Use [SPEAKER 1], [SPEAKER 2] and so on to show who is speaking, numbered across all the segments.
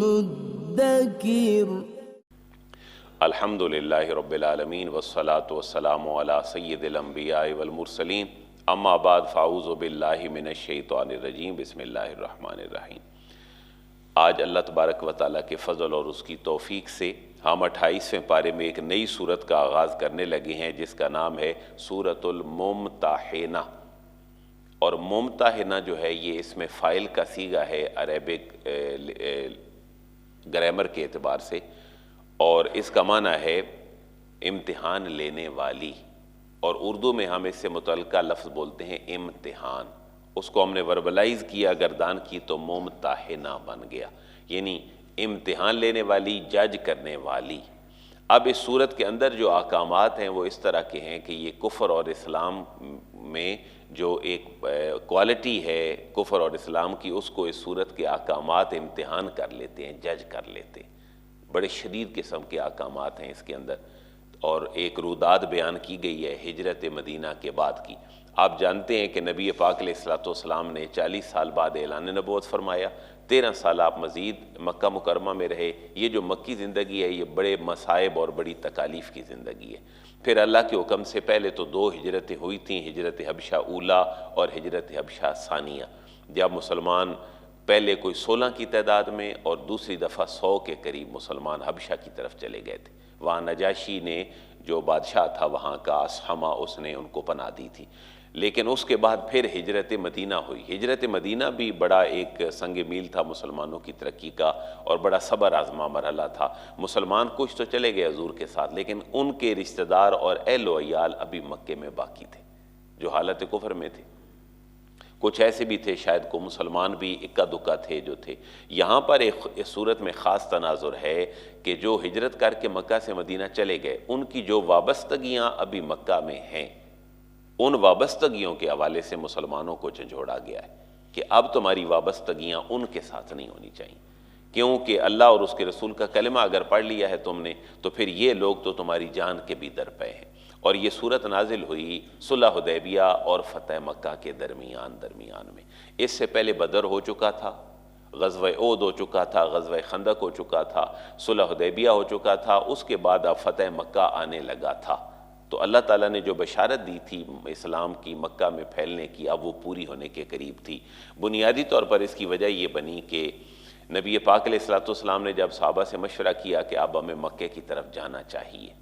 [SPEAKER 1] मुद्दकिर।
[SPEAKER 2] अल्हम्दुलिल्लाहि रब्बिल आलमीन वस्सलातु वस्सलामु अला सय्यिदिल अंबिया वल मुरसलीन अम्मा बाद फ़ाऊज़ु बिल्लाहि मिनश शैतानिर रजीम बिस्मिल्लाहिर रहमानिर रहीम। आज अल्लाह तबारक व तआला के फ़ज़ल और उसकी तौफ़ीक से हम 28वें पारे में एक नई सूरत का आगाज़ करने लगे हैं जिसका नाम है सूरतुल मुम्तहिना। और मुम्तहिना जो है ये इसमें फ़ाइल का सीगा है अरेबिक ग्रामर के एतबार से, और इसका माना है इम्तिहान लेने वाली। और उर्दू में हम इससे मुतल्लिका लफ्ज़ बोलते हैं इम्तिहान। उसको हमने वर्बलाइज़ किया, गर्दान की, तो मुम्तहिना बन गया, यानी इम्तिहान लेने वाली, जज करने वाली। अब इस सूरत के अंदर जो अहकामात हैं वो इस तरह के हैं कि ये कुफ़र और इस्लाम में जो एक क्वालिटी है कुफ़र और इस्लाम की, उसको इस सूरत के अहकामात इम्तिहान कर लेते हैं, जज कर लेते हैं। बड़े शदीद किस्म के अहकामात हैं इसके अंदर। और एक रुदाद बयान की गई है हिजरत मदीना के बाद की। आप जानते हैं कि नबी पाक अलैहिस्सलाम ने 40 साल बाद ऐलान नबूवत फरमाया। 13 साल आप मज़ीद मक्का मुकरमा में रहे। ये जो मक्की ज़िंदगी है ये बड़े मसाइब और बड़ी तकालीफ़ की ज़िंदगी है। फिर अल्लाह के हुक्म से पहले तो 2 हिजरतें हुई थीं, हिजरत हबशा ऊला और हिजरत हबशा सानिया। जब मुसलमान पहले कोई 16 की तादाद में और दूसरी दफ़ा 100 के करीब मुसलमान हबशा की तरफ चले गए थे। वहाँ नजाशी ने जो बादशाह था वहाँ का असहमा, उसने उनको पनाह दी थी। लेकिन उसके बाद फिर हिजरत मदीना हुई। हिजरत मदीना भी बड़ा एक संग मील था मुसलमानों की तरक्की का और बड़ा सब्र आज़मा मरहला था। मुसलमान कुछ तो चले गए हजूर के साथ, लेकिन उनके रिश्तेदार और अहल व अयाल अभी मक्के में बाकी थे जो हालत कुफर में थे। कुछ ऐसे भी थे, शायद को मुसलमान भी इक्का दुक्का थे जो थे। यहाँ पर एक सूरत में ख़ास तनाजुर है कि जो हिजरत करके मक्का से मदीना चले गए उनकी जो वाबस्तगियाँ अभी मक्का में हैं, उन वाबस्तगियों के हवाले से मुसलमानों को झंझोड़ा गया है कि अब तुम्हारी वाबस्तगियाँ उनके साथ नहीं होनी चाहिए, क्योंकि अल्लाह और उसके रसूल का कलमा अगर पढ़ लिया है तुमने तो फिर ये लोग तो तुम्हारी जान के भी दर पे हैं। और ये सूरत नाजिल हुई सुलह हुदैबिया और फ़तह मक्का के दरमियान में। इससे पहले बदर हो चुका था, ग़ज़वा ओद हो चुका था, ग़ज़वा खंदक हो चुका था, सुलह हुदैबिया हो चुका था। उसके बाद अब फ़तह मक्का आने लगा था। तो अल्लाह ताला ने जो बशारत दी थी इस्लाम की मक्का में फैलने की, अब वो पूरी होने के करीब थी। बुनियादी तौर पर इसकी वजह ये बनी कि नबी पाक अलैहिस्सलाम ने जब सहाबा से मशवरा किया कि अब हमें मक्के की तरफ जाना चाहिए,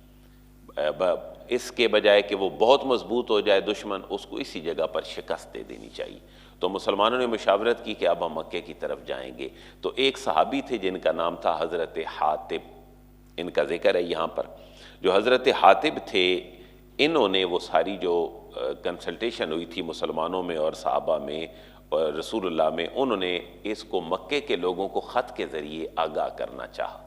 [SPEAKER 2] इसके बजाय कि वो बहुत मजबूत हो जाए दुश्मन, उसको इसी जगह पर शिकस्त दे देनी चाहिए। तो मुसलमानों ने मुशावरत की कि अब हम मक्के की तरफ जाएंगे। तो एक सहाबी थे जिनका नाम था हज़रत हातिब, इनका जिक्र है यहाँ पर। जो हज़रत हातिब थे, इन्होंने वो सारी जो कंसल्टेशन हुई थी मुसलमानों में और सहाबा में और रसूलुल्लाह में, उन्होंने इसको मक्के के लोगों को ख़त के ज़रिए आगाह करना चाहा।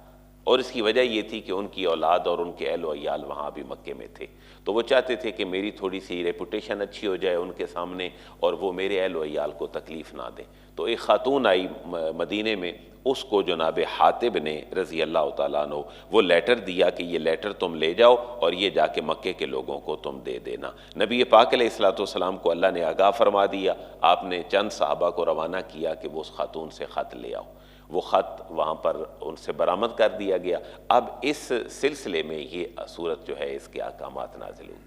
[SPEAKER 2] और इसकी वजह ये थी कि उनकी औलाद और उनके अहल व अयाल वहाँ भी मक्के में थे। तो वो चाहते थे कि मेरी थोड़ी सी रेपुटेशन अच्छी हो जाए उनके सामने और वो मेरे अहल व अयाल को तकलीफ़ ना दें। तो एक ख़ातून आई मदीने में, उसको जनाब हातिब ने रज़ी अल्लाह तआला अन्हु वो लेटर दिया कि ये लेटर तुम ले जाओ और ये जाके मक्के के लोगों को तुम दे देना। नबी पाक अलैहिस्सलाम को अल्लाह ने आगाह फरमा दिया। आपने चंद सहाबा को रवाना किया कि वो उस खातून से ख़त ले आओ। वो ख़त वहाँ पर उनसे बरामद कर दिया गया। अब इस सिलसिले में ये सूरत जो है इसके अहकामात नाज़िल हुए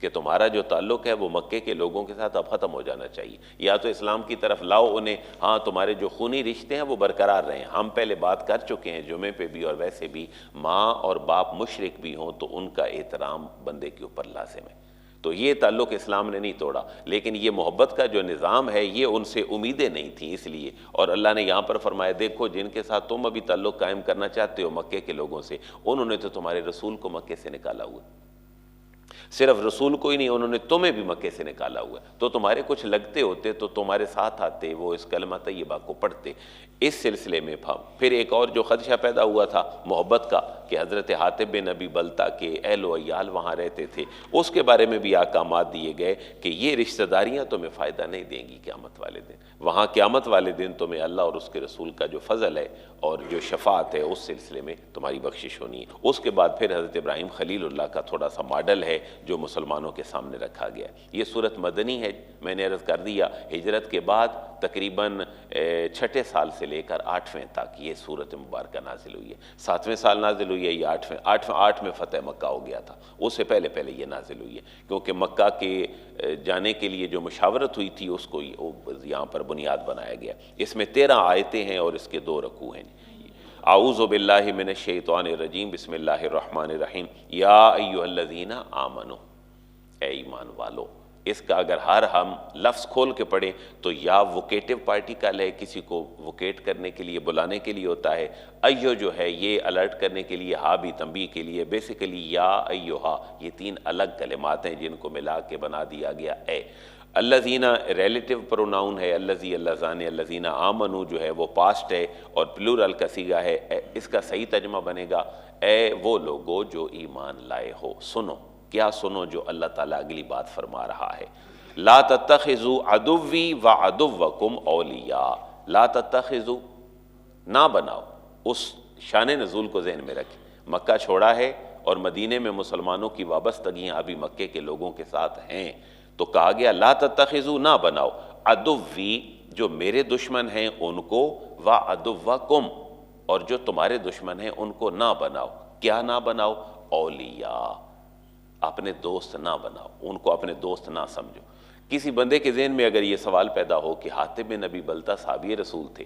[SPEAKER 2] कि तुम्हारा जो ताल्लुक़ है वो मक्के के लोगों के साथ अब ख़त्म हो जाना चाहिए, या तो इस्लाम की तरफ लाओ उन्हें। हाँ, तुम्हारे जो खूनी रिश्ते हैं वो बरकरार रहें। हम पहले बात कर चुके हैं जुमे पे भी, और वैसे भी माँ और बाप मुशरिक भी हों तो उनका एहतराम बंदे के ऊपर लाज़िम है। तो ये ताल्लुक़ इस्लाम ने नहीं तोड़ा, लेकिन ये मोहब्बत का जो निज़ाम है ये उनसे उम्मीदें नहीं थी इसलिए। और अल्लाह ने यहाँ पर फरमाया, देखो जिनके साथ तुम अभी ताल्लुक़ कायम करना चाहते हो मक्के के लोगों से, उन्होंने तो तुम्हारे रसूल को मक्के से निकाला हुआ। सिर्फ रसूल को ही नहीं, उन्होंने तुम्हें भी मक्के से निकाला हुआ है। तो तुम्हारे कुछ लगते होते तो तुम्हारे साथ आते, वो इस कलमा तय्यबा को पढ़ते। इस सिलसिले में फिर एक और जो खदशा पैदा हुआ था मोहब्बत का कि हज़रत हातिब बिन अबी बल्ता के अहल व अयाल वहाँ रहते थे, उसके बारे में भी अहकामात दिए गए कि ये रिश्तेदारियाँ तुम्हें फ़ायदा नहीं देंगी क़यामत वाले दिन। वहाँ क़यामत वाले दिन तुम्हें अल्लाह और उसके रसूल का जो फ़ज़ल है और जो शफ़ाअत है उस सिलसिले में तुम्हारी बख्शिश होनी है। उसके बाद फिर हज़रत इब्राहीम खलीलुल्लाह का थोड़ा सा मॉडल है जो मुसलमानों के सामने रखा गया। ये सूरत मदनी है, मैंने अर्ज़ कर दिया हिजरत के बाद तकरीबन 6ठे साल से लेकर 8वें तक ये सूरत मुबारक नाजिल हुई है। 7वें साल नाजिल हुई है, ये 8 में फ़तह मक्का हो गया था, उससे पहले पहले ये नाजिल हुई है, क्योंकि मक्का के जाने के लिए जो मुशावरत हुई थी उसको यहाँ पर बुनियाद बनाया गया। इसमें 13 आयतें हैं और इसके 2 रकू हैं। आऊज़ु बिल्लाहि मिनश शैतानिर रजीम, बिस्मिल्लाहिर रहमानिर रहीम। या अय्युहल्लज़ीना आमनू, ए ईमान वालो। इसका अगर हर हम लफ्ज़ खोल के पढ़ें तो या वोकेटिव पार्टिकल है, किसी को वोकेट करने के लिए, बुलाने के लिए होता है। अय्यो जो है ये अलर्ट करने के लिए, हा भी तंबीह के लिए। बेसिकली या अय्युहा ये 3 अलग कलिमात हैं जिनको मिला के बना दिया गया ए। अल्लज़ीना रिलेटिव प्रोनाउन है, अल्लज़ी अल्लज़ाने, अल्लज़ीना आमनू जो है वो पास्ट है और प्लूरल का सीगा है। इसका सही तर्जुमा बनेगा ए वो लोगो जो ईमान लाए हो, सुनो। क्या सुनो? जो अल्लाह ताला अगली बात फरमा रहा है, ला तत्तखिज़ू अदुव्वी व अदुव्वकुम औलिया। ला तत्तखिज़ू, ना बनाओ। उस शान नज़ूल को जहन में रखें। मक्का छोड़ा है और मदीने में मुसलमानों की वाबस्तगियाँ अभी मक्के के लोगों के साथ हैं, तो कहा गया ला तत्तखिज़ू, ना बनाओ, अदुव्वी जो मेरे दुश्मन हैं उनको, व अदुव्वकुम और जो तुम्हारे दुश्मन हैं उनको ना बनाओ। क्या ना बनाओ? औलिया, अपने दोस्त ना बनाओ, उनको अपने दोस्त ना समझो। किसी बंदे के ज़हन में अगर ये सवाल पैदा हो कि हातिब बिन अबी बल्ता साहबी रसूल थे,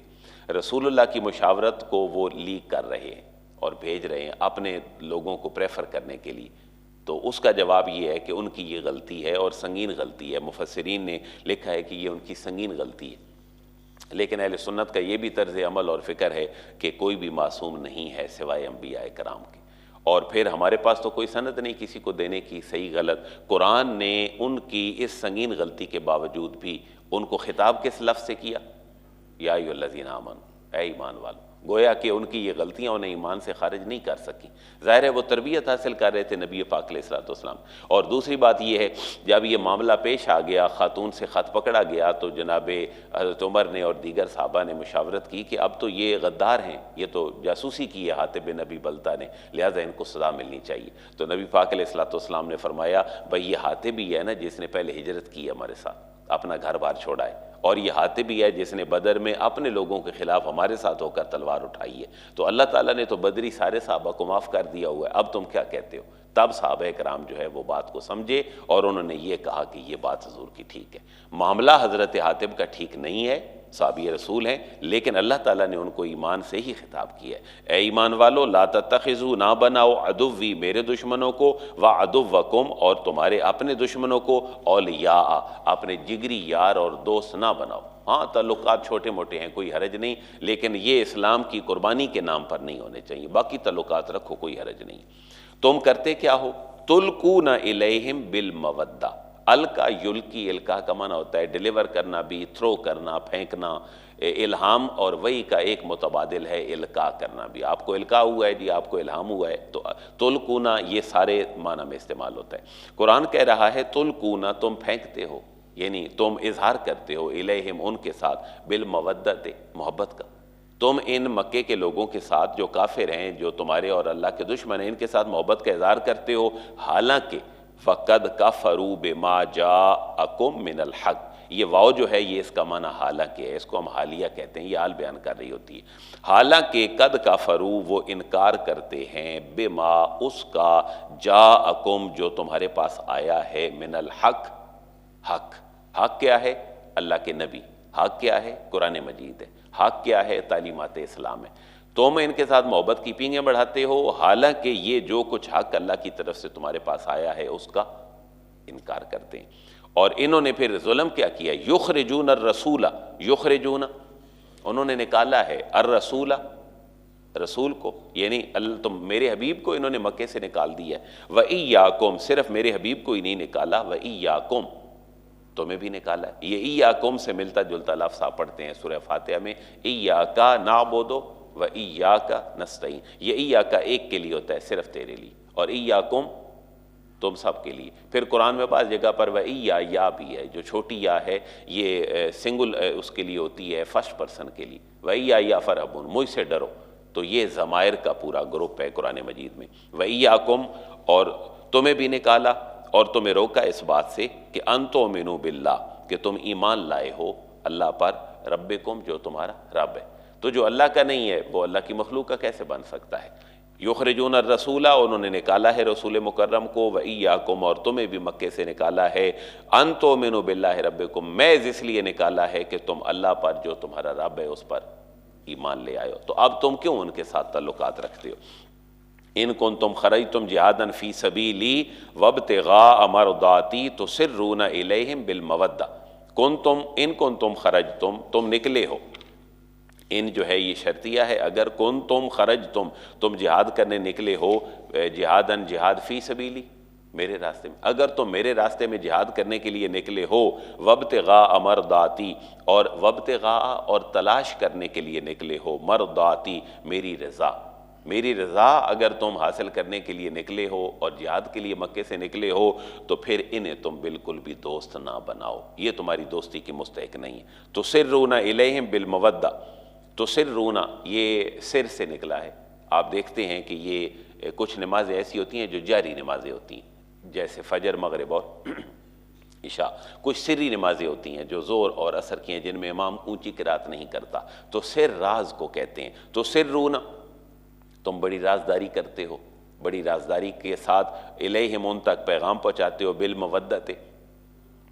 [SPEAKER 2] रसूलुल्लाह की मुशावरत को वो लीक कर रहे हैं और भेज रहे हैं अपने लोगों को प्रेफर करने के लिए, तो उसका जवाब ये है कि उनकी ये गलती है और संगीन गलती है। मुफस्सिरीन ने लिखा है कि ये उनकी संगीन गलती है। लेकिन अहले सुन्नत का ये भी तर्ज़ अमल और फ़िक्र है कि कोई भी मासूम नहीं है सिवाय अंबिया कराम के। और फिर हमारे पास तो कोई सनद नहीं किसी को देने की सही गलत। कुरान ने उनकी इस संगीन गलती के बावजूद भी उनको खिताब किस लफ्ज़ से किया? या अय्युहल्लज़ीना आमनू, ऐ ईमान वालों। गोया कि उनकी ये गलतियाँ उन्हें ईमान से खारिज नहीं कर सकी। ज़ाहिर है वो तरबियत हासिल कर रहे थे नबी पाक अलैहिस्सलाम। और दूसरी बात ये है, जब ये मामला पेश आ गया, ख़ातून से ख़त पकड़ा गया, तो जनाब हज़रत उमर ने और दीगर साहबा ने मुशावरत की कि अब तो ये गद्दार हैं, ये तो जासूसी की है हातिब बिन अबी बल्ता ने, लिहाजा इनको सज़ा मिलनी चाहिए। तो नबी पाक अलैहिस्सलाम ने फरमाया, भाई ये हातिब ही है ना जिसने पहले हिजरत की हमारे साथ, अपना घर बार छोड़ा है, और ये हातिब भी है जिसने बदर में अपने लोगों के खिलाफ हमारे साथ होकर तलवार उठाई है। तो अल्लाह ताला ने तो बदरी सारे साहबा को माफ़ कर दिया हुआ है, अब तुम क्या कहते हो? तब साहबा कराम जो है वो बात को समझे और उन्होंने ये कहा कि ये बात हुजूर की ठीक है। मामला हज़रत हातिब का ठीक नहीं है, साहबी रसूल हैं, लेकिन अल्लाह ताला ने उनको ईमान से ही खिताब किया है। ए ईमान वालो, ला तत्तखिज़ू, ना बनाओ, अदुव्वी मेरे दुश्मनों को, व अदुव्वकुम और तुम्हारे अपने दुश्मनों को, औलिया अपने जिगरी यार और दोस्त ना बनाओ। हाँ, तल्लुकात छोटे मोटे हैं, कोई हरज नहीं, लेकिन ये इस्लाम की कुर्बानी के नाम पर नहीं होने चाहिए। बाकी तल्लुकात रखो, कोई हरज नहीं। तुम करते क्या हो? तुल्कूना इलैहिम बिल मवद्दा। अलका युल्की, इल्का का माना होता है डिलीवर करना भी, थ्रो करना, फेंकना। इल्हाम और वही का एक मुतबादिल है इल्का करना भी। आपको इल्का हुआ है जी, आपको इल्हाम हुआ है, तो तुल्कूना ये सारे माना में इस्तेमाल होता है। कुरान कह रहा है तुल्कूना, तुम फेंकते हो, यानी तुम इजहार करते हो, इलैहिम उनके साथ, बिल मवद्दत मोहब्बत का। तुम इन मक्के के लोगों के साथ जो काफिर हैं, जो तुम्हारे और अल्लाह के दुश्मन हैं, इनके साथ मोहब्बत का इजहार करते हो। हालांकि फ़क़द कफ़रू बिमा जाअकुम मिनल हक़, ये वाव जो है ये इसका माना हालांकि है, इसको हम हालिया कहते हैं, ये हाल बयान कर रही होती है। हालांकि कद कफ़रू, वो इनकार करते हैं, बिमा उसका, जाअकुम जो तुम्हारे पास आया है, मिनल हक़, हक़। हक़ क्या है? अल्लाह के नबी। हक़ क्या है? कुरान मजीद है। हक़ क्या है? तालीमात इस्लाम है। तुम इनके साथ मोहब्बत की पींगे बढ़ाते हो, हालांकि ये जो कुछ हक़ अल्लाह की तरफ से तुम्हारे पास आया है उसका इनकार करते हैं। और इन्होंने फिर जुल्म क्या किया? युखरिजून अर्रसूला, युखरिजून उन्होंने निकाला है, अर्रसूला रसूल को, यानी तुम मेरे हबीब को इन्होंने मक्के से निकाल दिया है। व इय्याकुम, सिर्फ मेरे हबीब को ही नहीं निकाला, व इय्याकुम, तुम्हें भी निकाला है। ये इय्याकुम से मिलता जुलता लफ्ज़ आप पढ़ते हैं सूरह फातिहा में, इय्याका नाबुदु व इय्याका नस्तईन। ये इय्याका एक के लिए होता है, सिर्फ तेरे लिए, और इय्याकुम तुम सब के लिए। फिर कुरान में बाज़ जगह पर वह या भी है, जो छोटी या है ये सिंगुल उसके लिए होती है, फर्स्ट पर्सन के लिए, वह या फरहबुन, मुझसे डरो। तो ये ज़मायर का पूरा ग्रुप है कुरान मजीद में। वइयाकुम, और तुम्हें भी निकाला और तुम्हें रोका इस बात से कि अंतुमिनु बिल्लाह, कि तुम ईमान लाए हो अल्लाह पर, रब्बिकुम, जो तुम्हारा रब है। तो जो अल्लाह का नहीं है वो अल्लाह की मखलूक का कैसे बन सकता है। युखरिजून रसूला, उन्होंने निकाला है रसूल मुकर्रम को, वइयाकुम, और तुम्हें भी मक्के से निकाला है, अंतुमिनु बिल्लाहि रब्बिकुम, मैज़ इसलिए निकाला है कि तुम अल्लाह पर जो तुम्हारा रब है उस पर ईमान ले आए हो। तो अब तुम क्यों उनके साथ ताल्लुकात रखते हो। इन कुंतुम खरजतुम जिहादन फी सबीली वब्तिगा मरदाती तुसिर्रूना इलैहिम बिल मवद्दा। इन कुंतुम खरजतुम, तुम निकले हो, इन जो है ये शर्तिया है, अगर कुंतुम खरजतुम, तुम जिहाद करने निकले हो, जिहादन, जिहाद फी सबीली, मेरे रास्ते में, अगर तुम मेरे रास्ते में जिहाद करने के लिए निकले हो, वब्तिगा मरदाती, और वब्तिगा और तलाश करने के लिए निकले हो, मरदाती, मेरी रज़ा, मेरी रज़ा अगर तुम हासिल करने के लिए निकले हो और जिहाद के लिए मक्के से निकले हो, तो फिर इन्हें तुम बिल्कुल भी दोस्त ना बनाओ, ये तुम्हारी दोस्ती की मुस्तहिक नहीं है। तो सिर्रूना इलैहिम बिल मवद्दा, तो सिर्रूना ये सिर से निकला है। आप देखते हैं कि ये कुछ नमाज़ें ऐसी होती हैं जो जारी नमाज़ें होती हैं, जैसे फजर, मगरिब और इशा। कुछ सिर्री नमाज़ें होती हैं जो ज़ोर और असर की हैं, जिनमें इमाम ऊंची किरात नहीं करता, तो सिर राज को कहते हैं। तो सिर्रूना, तुम बड़ी राजदारी करते हो, बड़ी राजदारी के साथ इलैहिम, उन तक पैगाम पहुँचाते हो, बिल मवद्दत,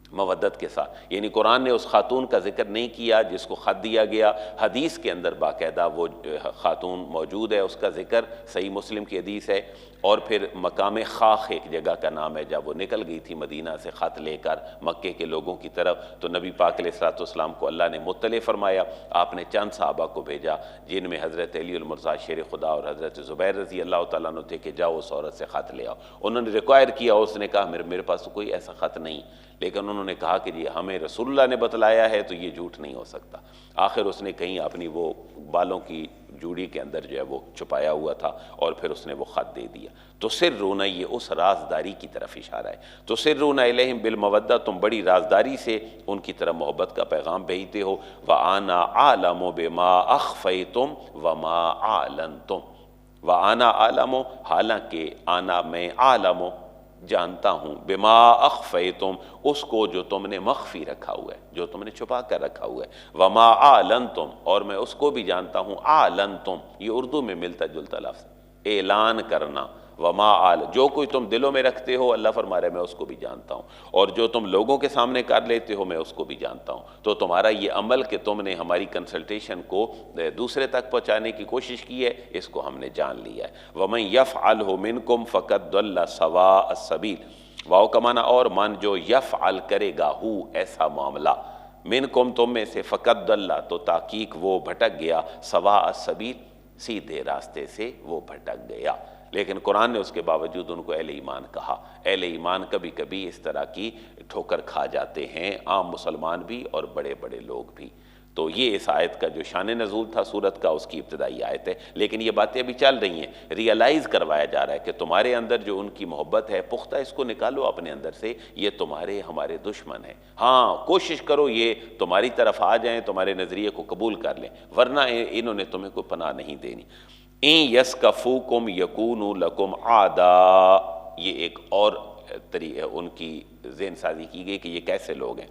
[SPEAKER 2] मवद्दत के साथ। यानी कुरान ने उस खातून का जिक्र नहीं किया जिसको ख़त दिया गया, हदीस के अंदर बाकायदा वो खातून मौजूद है, उसका जिक्र सही मुस्लिम की हदीस है। और फिर मकाम खाख एक जगह का नाम है, जब वो निकल गई थी मदीना से ख़त लेकर मक्के के लोगों की तरफ, तो नबी पाक अलैहिस्सलाम को अल्लाह ने मुत्तले फरमाया। आपने चंद सहाबा को भेजा जिनमें हज़रत अली अल मुर्तज़ा शेर खुदा और हज़रत ज़ुबैर रज़ी अल्लाह तआला अन्हु थे कि जाओ उस औरत से ख़त ले आओ। उन्होंने रिक्वायर किया, उसने कहा मेरे पास तो कोई ऐसा ख़त नहीं, लेकिन उन्होंने कहा कि जी हमें रसूलुल्लाह ने बतलाया है, तो ये झूठ नहीं हो सकता। आखिर उसने कहीं अपनी वो बालों की जूड़ी के अंदर जो है वो छुपाया हुआ था, और फिर उसने वो ख़त दे दिया। तो सिर्रूना, ये उस राजदारी की तरफ इशारा है। तो सिर्रूना इलैहिम बिल मवद्दा, तुम बड़ी राजदारी से उनकी तरफ मोहब्बत का पैगाम भेजते हो। व आना आलमो बेमा अख़फ़ैतुम व मा आलनतुम, व आना आलमो, हालांकि आना मैं आलमो जानता हूँ, बिमा अख़फ़ैतुम, उसको जो तुमने मख्फी रखा हुआ है, जो तुमने छुपा कर रखा हुआ है। वमा आलनतुम, और मैं उसको भी जानता हूँ। आलनतुम, ये उर्दू में मिलता जुलता लफ्ज़, ऐलान करना। वमा आल, जो कोई तुम दिलों में रखते हो, अल्लाह फरमा रहे मैं उसको भी जानता हूँ, और जो तुम लोगों के सामने कर लेते हो मैं उसको भी जानता हूँ। तो तुम्हारा ये अमल कि तुमने हमारी कंसल्टेशन को दूसरे तक पहुँचाने की कोशिश की है, इसको हमने जान लिया है। वमन यफ़अलहु मिनकुम फ़क़द दल्ल सवा अस्सबील, वाओ कमाना और, मन जो यफ़अल करेगा हु, ऐसा मामला, मिनकुम, तुम में से, फ़क़द दल्ला, तो ताकीक वो भटक गया, सवा अस्सबील, सीधे रास्ते से वो भटक गया। लेकिन कुरान ने उसके बावजूद उनको अहले ईमान कहा। अहले ईमान कभी कभी इस तरह की ठोकर खा जाते हैं, आम मुसलमान भी और बड़े बड़े लोग भी। तो ये इस आयत का जो शान नज़ूल था सूरत का, उसकी इब्तदाई आयत है। लेकिन ये बातें अभी चल रही हैं, रियलाइज़ करवाया जा रहा है कि तुम्हारे अंदर जो उनकी मोहब्बत है पुख्ता, इसको निकालो अपने अंदर से, ये तुम्हारे हमारे दुश्मन है। हाँ, कोशिश करो ये तुम्हारी तरफ आ जाएं, तुम्हारे नज़रिए को कबूल कर लें, वरना इन्होंने तुम्हें कोई पनाह नहीं देनी। इन यसकफूकुम यकूनु लकुम आदा, ये एक और उनकी ज़हन साजी की गई कि ये कैसे लोग हैं।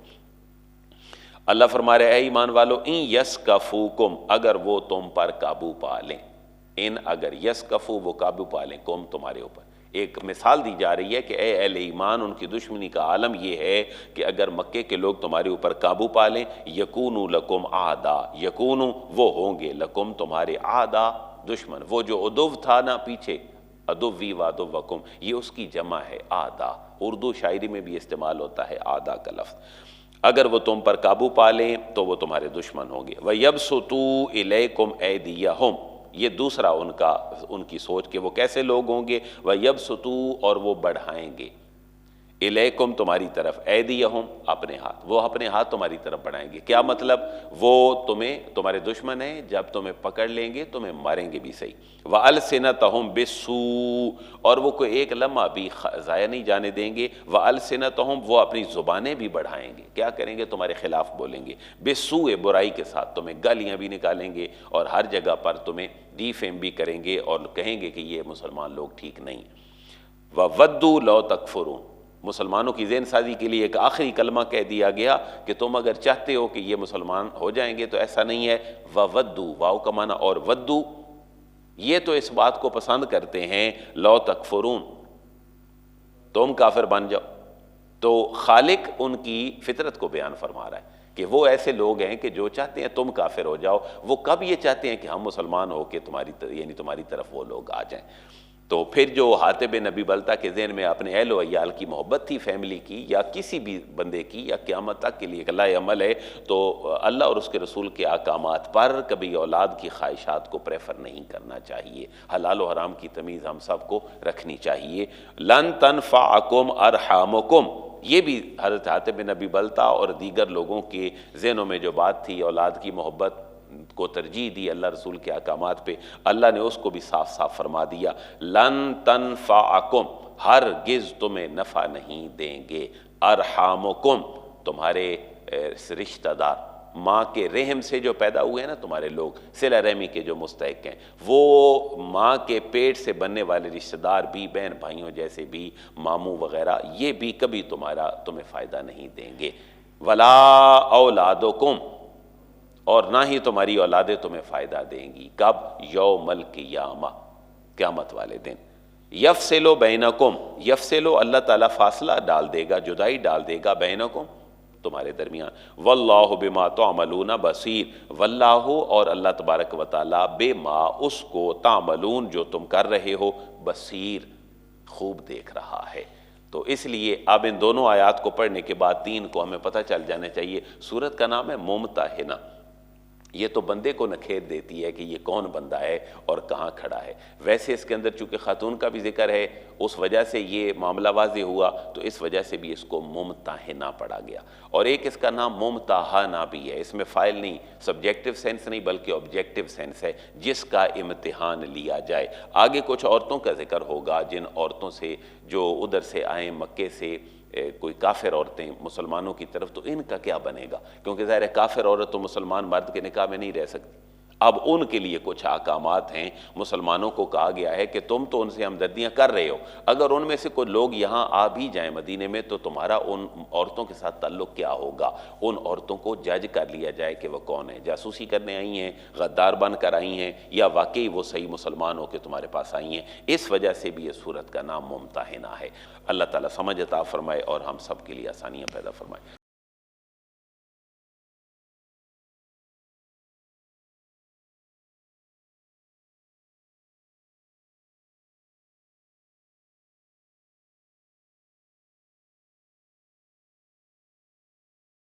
[SPEAKER 2] अल्लाह फरमा रहे हैं ईमान वालो, इन यसकफूकुम, अगर वो तुम पर काबू पा लें, इन अगर यसकफू, वो काबू पा लें, कुम, तुम्हारे ऊपर। एक मिसाल दी जा रही है कि ए अहले ईमान, उनकी दुश्मनी का आलम यह है कि अगर मक्के के लोग तुम्हारे ऊपर काबू पा लें, यकूनु लकुम आदा, यकूनु, वो होंगे, लकुम, तुम्हारे, आदा, दुश्मन। वो जो उदुव था ना पीछे, अदुवी वादुवकुम, ये उसकी जमा है आदा। उर्दू शायरी में भी इस्तेमाल होता है आदा का लफ्ज़। अगर वो तुम पर काबू पा लें तो वो तुम्हारे दुश्मन होंगे। व यबसुतू इलैकुम ऐदियहुम, ये दूसरा उनकी सोच कि वो कैसे लोग होंगे। व यबसुतू, और वो बढ़ाएंगे, इलैकुम, तुम्हारी तरफ, ऐदियहुम, अपने हाथ, वो अपने हाथ तुम्हारी तरफ बढ़ाएंगे। क्या मतलब? वो तुम्हारे दुश्मन हैं, जब तुम्हें पकड़ लेंगे तुम्हें मारेंगे भी सही। व अलसिनतहुम बिस्सू, और वो कोई एक लम्हा भी ज़ाया नहीं जाने देंगे। व अलसिनतहुम, वो अपनी ज़ुबानें भी बढ़ाएंगे। क्या करेंगे? तुम्हारे खिलाफ बोलेंगे, बिस्सू, बुराई के साथ, तुम्हें गालियाँ भी निकालेंगे और हर जगह पर तुम्हें डिफेम भी करेंगे और कहेंगे कि ये मुसलमान लोग ठीक नहीं। व वद्दू लौ तकफुरून, मुसलमानों की ज़हन साजी के लिए एक आखिरी कलमा कह दिया गया कि तुम अगर चाहते हो कि ये मुसलमान हो जाएंगे तो ऐसा नहीं है। वद्दू, वाव का माना और वद्दू, ये तो इस बात को पसंद करते हैं, लौ तकफुरून, तुम काफिर बन जाओ। तो खालिक उनकी फितरत को बयान फरमा रहा है कि वो ऐसे लोग हैं कि जो चाहते हैं तुम काफिर हो जाओ। वो कब ये चाहते हैं कि हम मुसलमान हो के तुम्हारी तरफ वो लोग आ जाएं। तो फिर जो हातिब नबी बलता के ज़हन में अपने अहल व अयाल की मोहब्बत थी, फैमिली की या किसी भी बंदे की, या क़यामत तक के लिए एक अल्लाह अमल है, तो अल्लाह और उसके रसूल के अहकामात पर कभी औलाद की ख्वाहिशात को प्रेफर नहीं करना चाहिए। हलाल व हराम की तमीज़ हम सबको रखनी चाहिए। लन तनफ़अकुम अरहामुकुम, ये भी हज़रत हातिब नबी बलता और दीगर लोगों के ज़हनों में जो बात थी, औलाद की मोहब्बत को तरजीह दी अल्लाह रसूल के अहकामात पे, अल्लाह ने उसको भी साफ साफ फरमा दिया, लन तनफ़अकुम, हरगिज़ तुम्हें नफ़ा नहीं देंगे, अरहामुकुम, तुम्हारे रिश्तेदार, माँ के रहम से जो पैदा हुए हैं ना तुम्हारे लोग, सिला रहमी के जो मुस्तहिक हैं, वो माँ के पेट से बनने वाले रिश्तेदार भी, बहन भाइयों जैसे भी, मामू वगैरह, ये भी कभी तुम्हें फ़ायदा नहीं देंगे। वला औलादुकुम, और ना ही तुम्हारी औलादें तुम्हें फ़ायदा देंगी। कब? यौमल क़ियामा, क़यामत वाले दिन। यफ़सिलु बैनकुम, यफ़सिलु, अल्लाह ताला फासला डाल देगा, जुदाई डाल देगा, बैनकुम, तुम्हारे दरमियान। वल्लाहु बिमा तअमलून बसीर, वल्लाहु, और अल्लाह तबारक व तआला, बिमा, उसको, तामलून, जो तुम कर रहे हो, बसीर, खूब देख रहा है। तो इसलिए अब इन दोनों आयात को पढ़ने के बाद तीन को हमें पता चल जाना चाहिए। सूरत का नाम है मुमतहिना। ये तो बंदे को नखेर देती है कि ये कौन बंदा है और कहाँ खड़ा है। वैसे इसके अंदर चूँकि खातून का भी जिक्र है, उस वजह से ये मामला वाज़ेह हुआ, तो इस वजह से भी इसको मुमतहिना पढ़ा गया। और एक इसका नाम मुमतहाना भी है, इसमें फ़ाइल नहीं, सब्जेक्टिव सेंस नहीं बल्कि ऑब्जेक्टिव सेंस है, जिसका इम्तिहान लिया जाए। आगे कुछ औरतों का जिक्र होगा, जिन औरतों से जो उधर से आए, मक्के से कोई काफिर औरतें मुसलमानों की तरफ, तो इनका क्या बनेगा? क्योंकि ज़ाहिर है काफिर औरत तो मुसलमान मर्द के निकाह में नहीं रह सकती। अब उनके लिए कुछ अहकामात हैं। मुसलमानों को कहा गया है कि तुम तो उनसे हमदर्दियाँ कर रहे हो, अगर उनमें से कोई लोग यहाँ आ भी जाएं मदीने में, तो तुम्हारा उन औरतों के साथ ताल्लुक़ क्या होगा? उन औरतों को जज कर लिया जाए कि वह कौन है, जासूसी करने आई हैं, गद्दार बन कर आई हैं, या वाकई वो सही मुसलमान हो के तुम्हारे पास आई हैं। इस वजह से भी ये सूरत का नाम मुमतहिना है। अल्लाह ताला समझ अता फरमाए और हम सब के लिए आसानियाँ पैदा फरमाए।